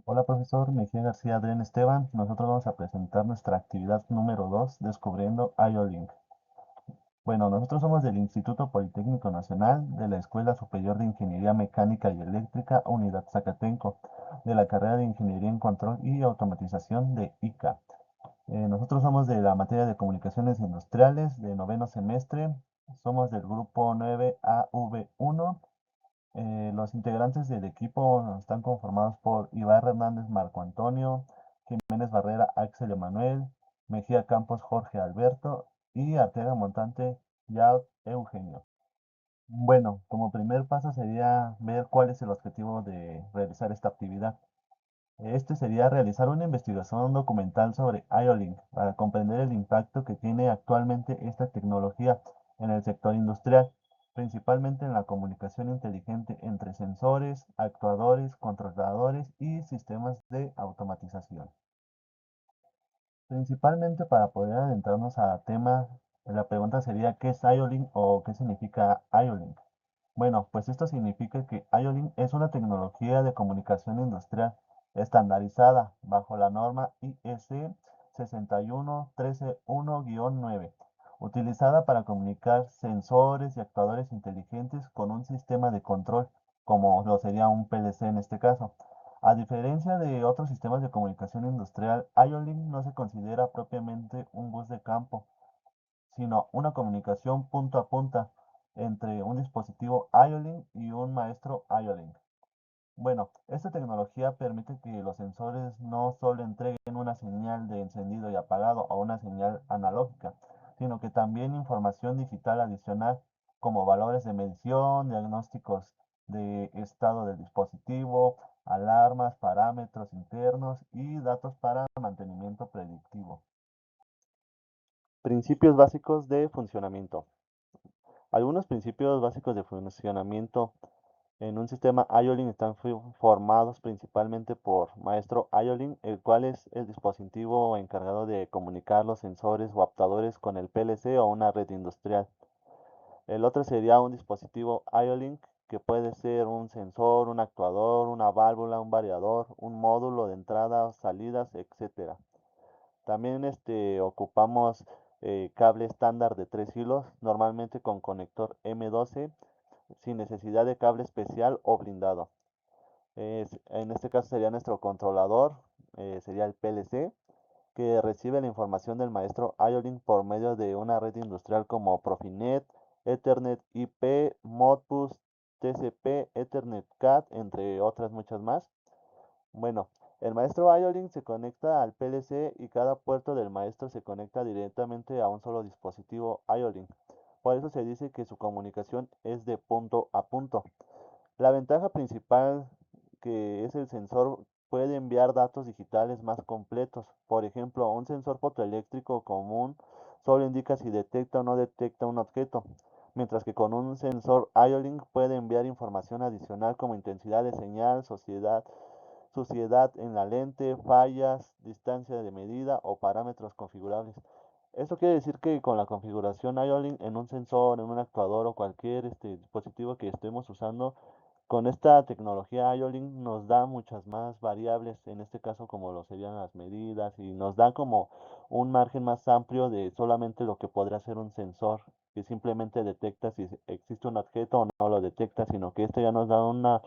Hola profesor, Mejía García Adrián Esteban. Nosotros vamos a presentar nuestra actividad número 2, descubriendo IO-Link. Bueno, nosotros somos del Instituto Politécnico Nacional, de la Escuela Superior de Ingeniería Mecánica y Eléctrica, Unidad Zacatenco, de la carrera de Ingeniería en Control y Automatización de ICA. Nosotros somos de la materia de Comunicaciones Industriales, de noveno semestre. Somos del grupo 9AV1. Los integrantes del equipo están conformados por Ibarra Hernández Marco Antonio, Jiménez Barrera Axel Emanuel, Mejía Campos Jorge Alberto y Arteaga Montante Yao Eugenio. Bueno, como primer paso sería ver cuál es el objetivo de realizar esta actividad. Este sería realizar una investigación documental sobre IO-Link para comprender el impacto que tiene actualmente esta tecnología en el sector industrial, principalmente en la comunicación inteligente entre sensores, actuadores, controladores y sistemas de automatización. Principalmente para poder adentrarnos a tema, la pregunta sería ¿qué es IO-Link o qué significa IO-Link? Bueno, pues esto significa que IO-Link es una tecnología de comunicación industrial estandarizada bajo la norma IEC 61131-9, utilizada para comunicar sensores y actuadores inteligentes con un sistema de control, como lo sería un PLC en este caso. A diferencia de otros sistemas de comunicación industrial, IO-Link no se considera propiamente un bus de campo, sino una comunicación punto a punta entre un dispositivo IO-Link y un maestro IO-Link. Bueno, esta tecnología permite que los sensores no solo entreguen una señal de encendido y apagado o una señal analógica, sino que también información digital adicional como valores de medición, diagnósticos de estado del dispositivo, alarmas, parámetros internos y datos para mantenimiento predictivo. Principios básicos de funcionamiento. Algunos principios básicos de funcionamiento en un sistema IO-Link están formados principalmente por maestro IO-Link, el cual es el dispositivo encargado de comunicar los sensores o adaptadores con el PLC o una red industrial. El otro sería un dispositivo IO-Link, que puede ser un sensor, un actuador, una válvula, un variador, un módulo de entrada, salidas, etcétera. También ocupamos cable estándar de 3 hilos, normalmente con conector M12, sin necesidad de cable especial o blindado. En este caso sería nuestro controlador, sería el PLC, que recibe la información del maestro IO-Link por medio de una red industrial como Profinet, Ethernet IP, Modbus, TCP, Ethernet CAT, entre otras muchas más. Bueno, el maestro IO-Link se conecta al PLC y cada puerto del maestro se conecta directamente a un solo dispositivo IO-Link. Por eso se dice que su comunicación es de punto a punto. La ventaja principal que es el sensor puede enviar datos digitales más completos. Por ejemplo, un sensor fotoeléctrico común solo indica si detecta o no detecta un objeto, mientras que con un sensor IO-Link puede enviar información adicional como intensidad de señal, suciedad en la lente, fallas, distancia de medida o parámetros configurables. Esto quiere decir que con la configuración IO-Link en un sensor, en un actuador o cualquier dispositivo que estemos usando, con esta tecnología IO-Link nos da muchas más variables, en este caso como lo serían las medidas, y nos da como un margen más amplio de solamente lo que podría ser un sensor, que simplemente detecta si existe un objeto o no lo detecta, sino que esto ya nos da una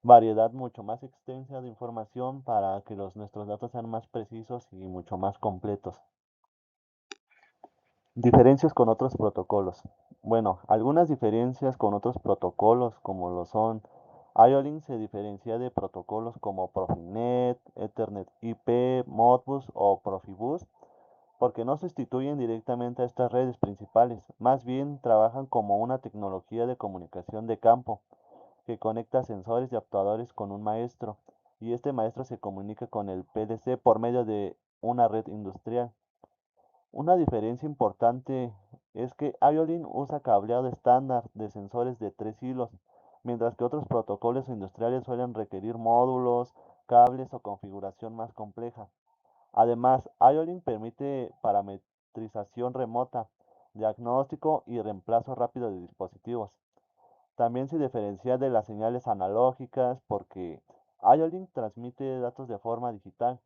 variedad mucho más extensa de información para que nuestros datos sean más precisos y mucho más completos. Diferencias con otros protocolos. Bueno, algunas diferencias con otros protocolos como lo son IO-Link se diferencia de protocolos como Profinet, Ethernet IP, Modbus o Profibus porque no sustituyen directamente a estas redes principales, más bien trabajan como una tecnología de comunicación de campo que conecta sensores y actuadores con un maestro, y este maestro se comunica con el PLC por medio de una red industrial. Una diferencia importante es que IO-Link usa cableado estándar de sensores de 3 hilos, mientras que otros protocolos industriales suelen requerir módulos, cables o configuración más compleja. Además, IO-Link permite parametrización remota, diagnóstico y reemplazo rápido de dispositivos. También se diferencia de las señales analógicas porque IO-Link transmite datos de forma digital,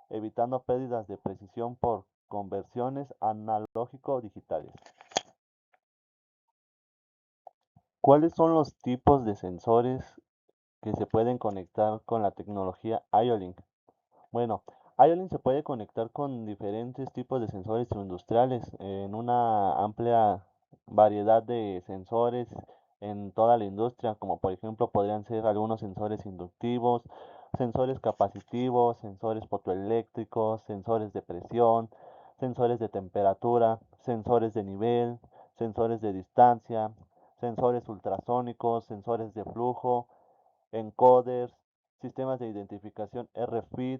evitando pérdidas de precisión por conversiones analógico-digitales. ¿Cuáles son los tipos de sensores que se pueden conectar con la tecnología IO-Link? Bueno, IO-Link se puede conectar con diferentes tipos de sensores industriales en una amplia variedad de sensores en toda la industria, como por ejemplo podrían ser algunos sensores inductivos, sensores capacitivos, sensores fotoeléctricos, sensores de presión, sensores de temperatura, sensores de nivel, sensores de distancia, sensores ultrasónicos, sensores de flujo, encoders, sistemas de identificación RFID,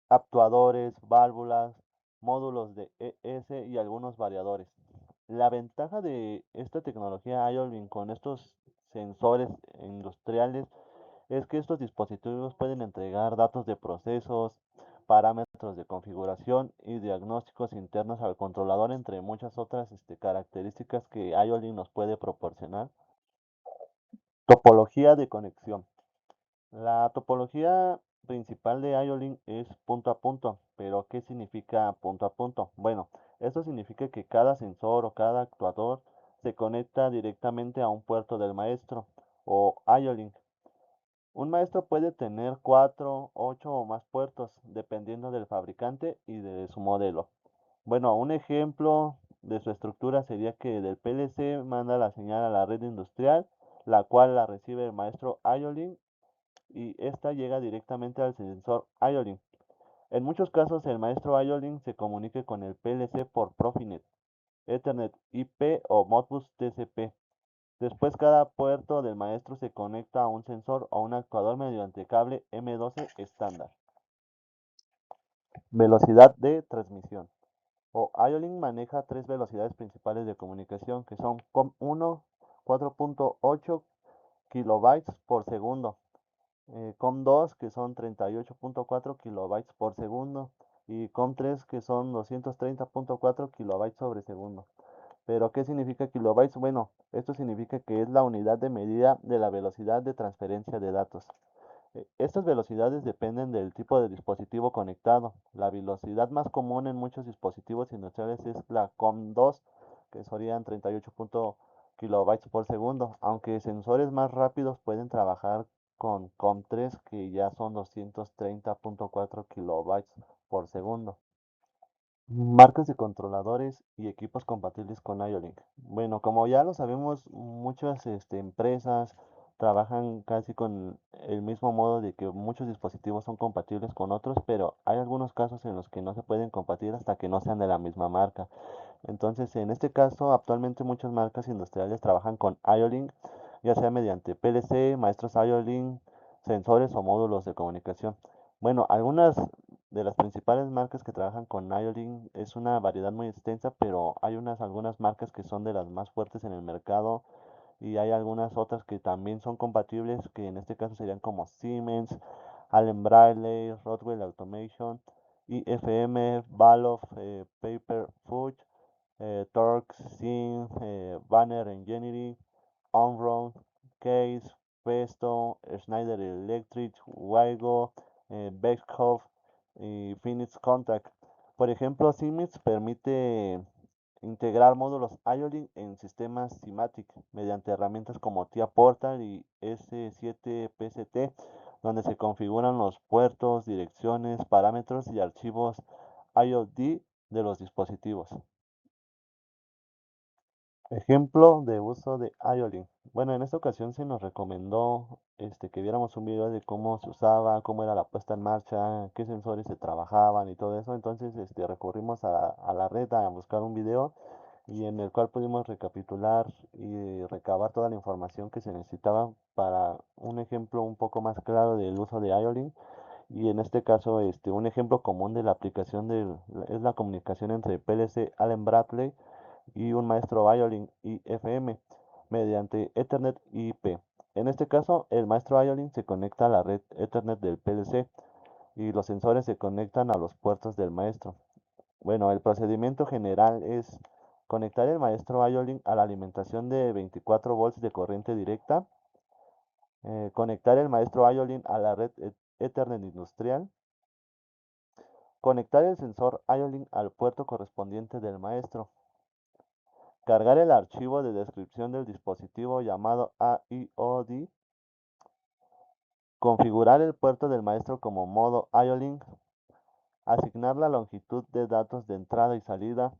actuadores, válvulas, módulos de ES y algunos variadores. La ventaja de esta tecnología IO-Link con estos sensores industriales es que estos dispositivos pueden entregar datos de procesos, parámetros de configuración y diagnósticos internos al controlador, entre muchas otras características que IO-Link nos puede proporcionar. Topología de conexión. La topología principal de IO-Link es punto a punto, pero ¿qué significa punto a punto? Bueno, esto significa que cada sensor o cada actuador se conecta directamente a un puerto del maestro o IO-Link. Un maestro puede tener 4, 8 o más puertos, dependiendo del fabricante y de su modelo. Bueno, un ejemplo de su estructura sería que del PLC manda la señal a la red industrial, la cual la recibe el maestro IO-Link y esta llega directamente al sensor IO-Link. En muchos casos el maestro IO-Link se comunica con el PLC por Profinet, Ethernet IP o Modbus TCP. Después cada puerto del maestro se conecta a un sensor o un actuador mediante cable M12 estándar. Velocidad de transmisión. IO-Link maneja tres velocidades principales de comunicación que son COM1 4.8 kilobytes por segundo, COM2 que son 38.4 kilobytes por segundo y COM3 que son 230.4 kilobytes sobre segundo. Pero ¿qué significa kilobytes? Bueno, esto significa que es la unidad de medida de la velocidad de transferencia de datos. Estas velocidades dependen del tipo de dispositivo conectado. La velocidad más común en muchos dispositivos industriales es la COM2, que serían 38 kilobytes por segundo, aunque sensores más rápidos pueden trabajar con COM3, que ya son 230.4 kilobytes por segundo. Marcas de controladores y equipos compatibles con IO-Link. Bueno, como ya lo sabemos, muchas empresas trabajan casi con el mismo modo de que muchos dispositivos son compatibles con otros, pero hay algunos casos en los que no se pueden compartir hasta que no sean de la misma marca. Entonces, en este caso, actualmente muchas marcas industriales trabajan con IO-Link, ya sea mediante PLC, maestros IO-Link, sensores o módulos de comunicación. Bueno, algunas de las principales marcas que trabajan con IO-Link es una variedad muy extensa, pero hay algunas marcas que son de las más fuertes en el mercado y hay algunas otras que también son compatibles, que en este caso serían como Siemens, Allen Bradley, Rockwell Automation, IFM, Baloff, Paper Fudge, Torx, Zing, Banner Engineering, Onron, Case, Presto, Schneider Electric, Waigo, Beckhoff y Phoenix Contact. Por ejemplo, Siemens permite integrar módulos IO-Link en sistemas SIMATIC mediante herramientas como TIA Portal y S7PCT, donde se configuran los puertos, direcciones, parámetros y archivos IoT de los dispositivos. Ejemplo de uso de IO-Link. Bueno, en esta ocasión se nos recomendó que viéramos un video de cómo se usaba, cómo era la puesta en marcha, qué sensores se trabajaban y todo eso. Entonces recurrimos a la red a buscar un video y en el cual pudimos recapitular y recabar toda la información que se necesitaba para un ejemplo un poco más claro del uso de IO-Link. Y en este caso, un ejemplo común de la aplicación es la comunicación entre PLC Allen Bradley y un maestro violin y FM mediante Ethernet y IP. En este caso, el maestro violin se conecta a la red Ethernet del PLC y los sensores se conectan a los puertos del maestro. Bueno, el procedimiento general es conectar el maestro violin a la alimentación de 24 volts de corriente directa Conectar el maestro IOLIN a la red Ethernet industrial. Conectar el sensor IOLIN al puerto correspondiente del maestro. Cargar el archivo de descripción del dispositivo llamado AIOD. Configurar el puerto del maestro como modo IOLINK. Asignar la longitud de datos de entrada y salida.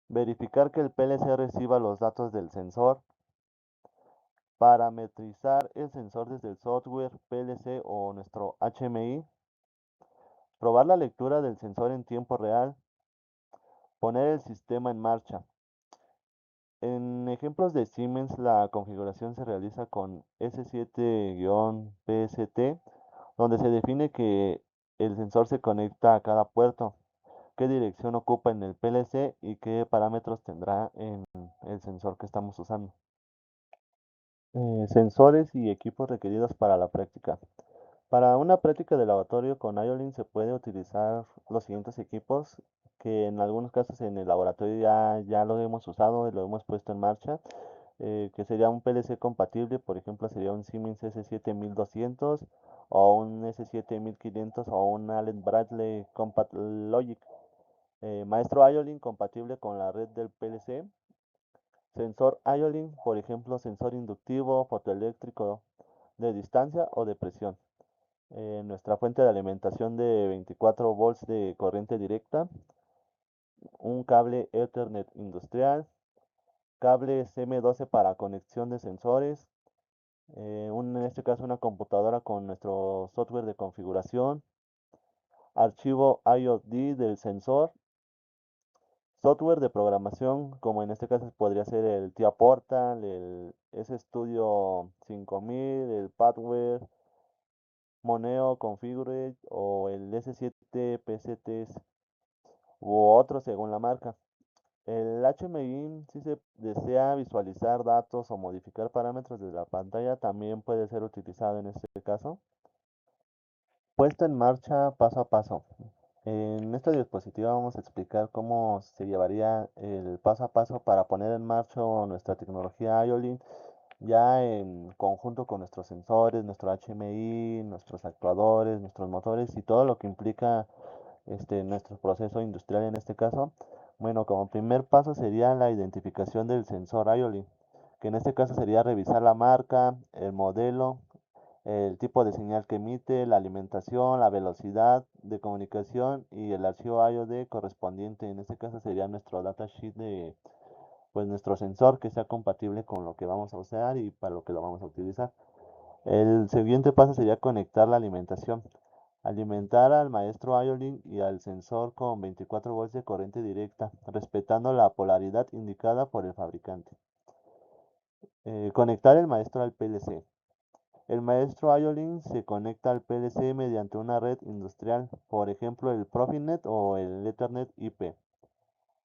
Verificar que el PLC reciba los datos del sensor. Parametrizar el sensor desde el software PLC o nuestro HMI. Probar la lectura del sensor en tiempo real. Poner el sistema en marcha. En ejemplos de Siemens, la configuración se realiza con S7-PST, donde se define que el sensor se conecta a cada puerto, qué dirección ocupa en el PLC y qué parámetros tendrá en el sensor que estamos usando. Sensores y equipos requeridos para la práctica. Para una práctica de laboratorio con IOLIN se puede utilizar los siguientes equipos que en algunos casos en el laboratorio ya lo hemos usado y lo hemos puesto en marcha, que sería un PLC compatible, por ejemplo sería un Siemens S7200 o un S7500 o un Allen Bradley Compat Logic. Maestro IOLIN compatible con la red del PLC. Sensor IOLIN, por ejemplo, sensor inductivo, fotoeléctrico de distancia o de presión. Nuestra fuente de alimentación de 24 volts de corriente directa. Un cable Ethernet industrial. Cable CM12 para conexión de sensores. En este caso una computadora con nuestro software de configuración. Archivo IOD del sensor. Software de programación, como en este caso podría ser el TIA Portal, el S-Studio 5000, el Padware, Moneo Configure o el S7 PCT u otro según la marca. El HMI, si se desea visualizar datos o modificar parámetros de la pantalla, también puede ser utilizado en este caso. Puesto en marcha paso a paso. En esta diapositiva vamos a explicar cómo se llevaría el paso a paso para poner en marcha nuestra tecnología IOLIN ya en conjunto con nuestros sensores, nuestro HMI, nuestros actuadores, nuestros motores y todo lo que implica nuestro proceso industrial en este caso. Bueno, como primer paso sería la identificación del sensor IOLIN, que en este caso sería revisar la marca, el modelo, el tipo de señal que emite, la alimentación, la velocidad de comunicación y el archivo IOD correspondiente. En este caso sería nuestro datasheet de pues nuestro sensor que sea compatible con lo que vamos a usar y para lo que lo vamos a utilizar. El siguiente paso sería conectar la alimentación. Alimentar al maestro IOLIN y al sensor con 24 volts de corriente directa, respetando la polaridad indicada por el fabricante. Conectar el maestro al PLC. El maestro IOLIN se conecta al PLC mediante una red industrial, por ejemplo el Profinet o el Ethernet IP.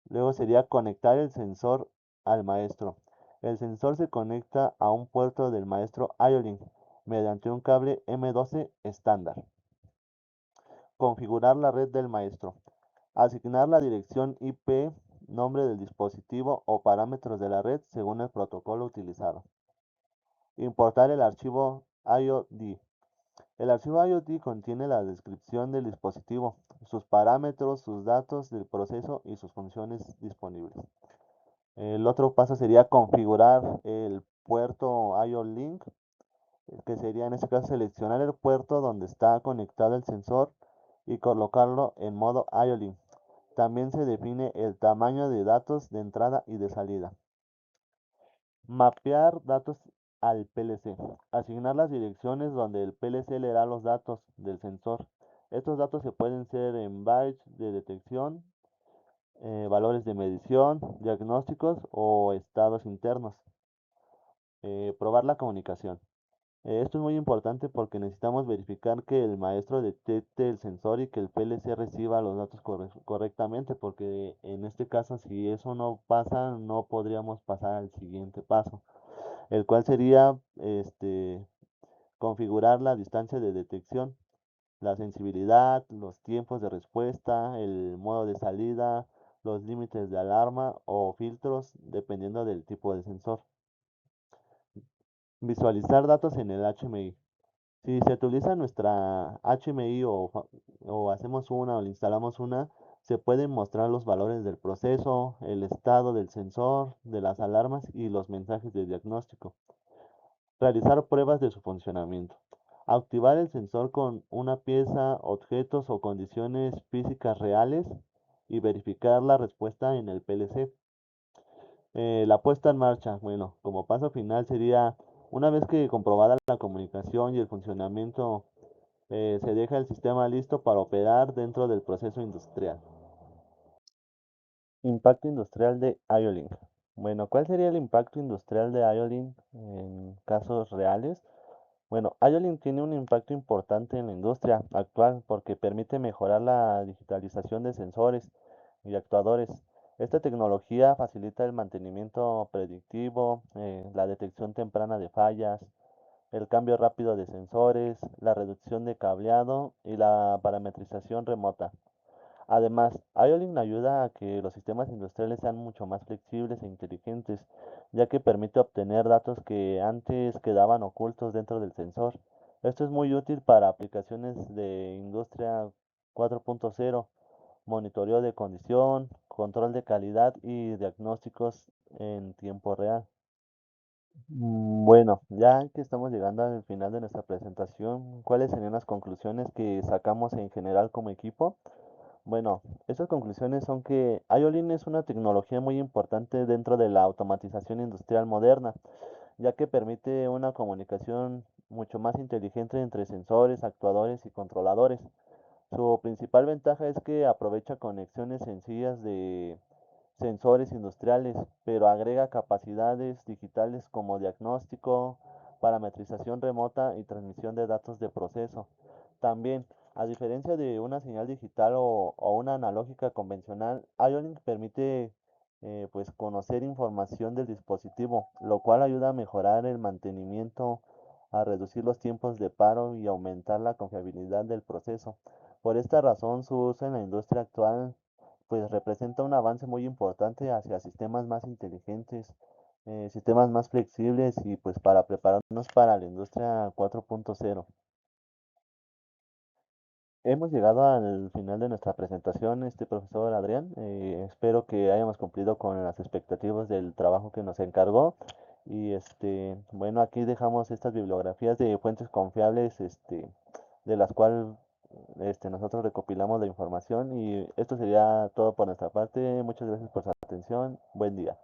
Luego sería conectar el sensor al maestro. El sensor se conecta a un puerto del maestro IOLIN mediante un cable M12 estándar. Configurar la red del maestro. Asignar la dirección IP, nombre del dispositivo o parámetros de la red según el protocolo utilizado. Importar el archivo IOD. El archivo IoT contiene la descripción del dispositivo, sus parámetros, sus datos del proceso y sus funciones disponibles. El otro paso sería configurar el puerto IO-Link, que sería en este caso seleccionar el puerto donde está conectado el sensor y colocarlo en modo IO-Link. También se define el tamaño de datos de entrada y de salida. Mapear datos al PLC. Asignar las direcciones donde el PLC leerá los datos del sensor. Estos datos se pueden ser en bytes de detección, valores de medición, diagnósticos o estados internos. Probar la comunicación. Esto es muy importante porque necesitamos verificar que el maestro detecte el sensor y que el PLC reciba los datos correctamente, porque en este caso si eso no pasa, no podríamos pasar al siguiente paso, el cual sería configurar la distancia de detección, la sensibilidad, los tiempos de respuesta, el modo de salida, los límites de alarma o filtros dependiendo del tipo de sensor. Visualizar datos en el HMI. Si se utiliza nuestra HMI o hacemos una o le instalamos una, se pueden mostrar los valores del proceso, el estado del sensor, de las alarmas y los mensajes de diagnóstico. Realizar pruebas de su funcionamiento. Activar el sensor con una pieza, objetos o condiciones físicas reales y verificar la respuesta en el PLC. La puesta en marcha, bueno, como paso final sería, una vez que comprobada la comunicación y el funcionamiento, se deja el sistema listo para operar dentro del proceso industrial. Impacto industrial de IOLINK. Bueno, ¿cuál sería el impacto industrial de IOLINK en casos reales? Bueno, IOLINK tiene un impacto importante en la industria actual porque permite mejorar la digitalización de sensores y actuadores. Esta tecnología facilita el mantenimiento predictivo, la detección temprana de fallas, el cambio rápido de sensores, la reducción de cableado y la parametrización remota. Además, IOLINK ayuda a que los sistemas industriales sean mucho más flexibles e inteligentes, ya que permite obtener datos que antes quedaban ocultos dentro del sensor. Esto es muy útil para aplicaciones de industria 4.0, monitoreo de condición, control de calidad y diagnósticos en tiempo real. Bueno, ya que estamos llegando al final de nuestra presentación, ¿cuáles serían las conclusiones que sacamos en general como equipo? Bueno, esas conclusiones son que IOLIN es una tecnología muy importante dentro de la automatización industrial moderna, ya que permite una comunicación mucho más inteligente entre sensores, actuadores y controladores. Su principal ventaja es que aprovecha conexiones sencillas de sensores industriales, pero agrega capacidades digitales como diagnóstico, parametrización remota y transmisión de datos de proceso. También, a diferencia de una señal digital o una analógica convencional, IOLINK permite pues conocer información del dispositivo, lo cual ayuda a mejorar el mantenimiento, a reducir los tiempos de paro y aumentar la confiabilidad del proceso. Por esta razón, su uso en la industria actual pues representa un avance muy importante hacia sistemas más inteligentes, sistemas más flexibles y pues para prepararnos para la industria 4.0. Hemos llegado al final de nuestra presentación, este profesor Adrián. Espero que hayamos cumplido con las expectativas del trabajo que nos encargó. Y bueno, aquí dejamos estas bibliografías de fuentes confiables, de las cuales nosotros recopilamos la información. Y esto sería todo por nuestra parte. Muchas gracias por su atención. Buen día.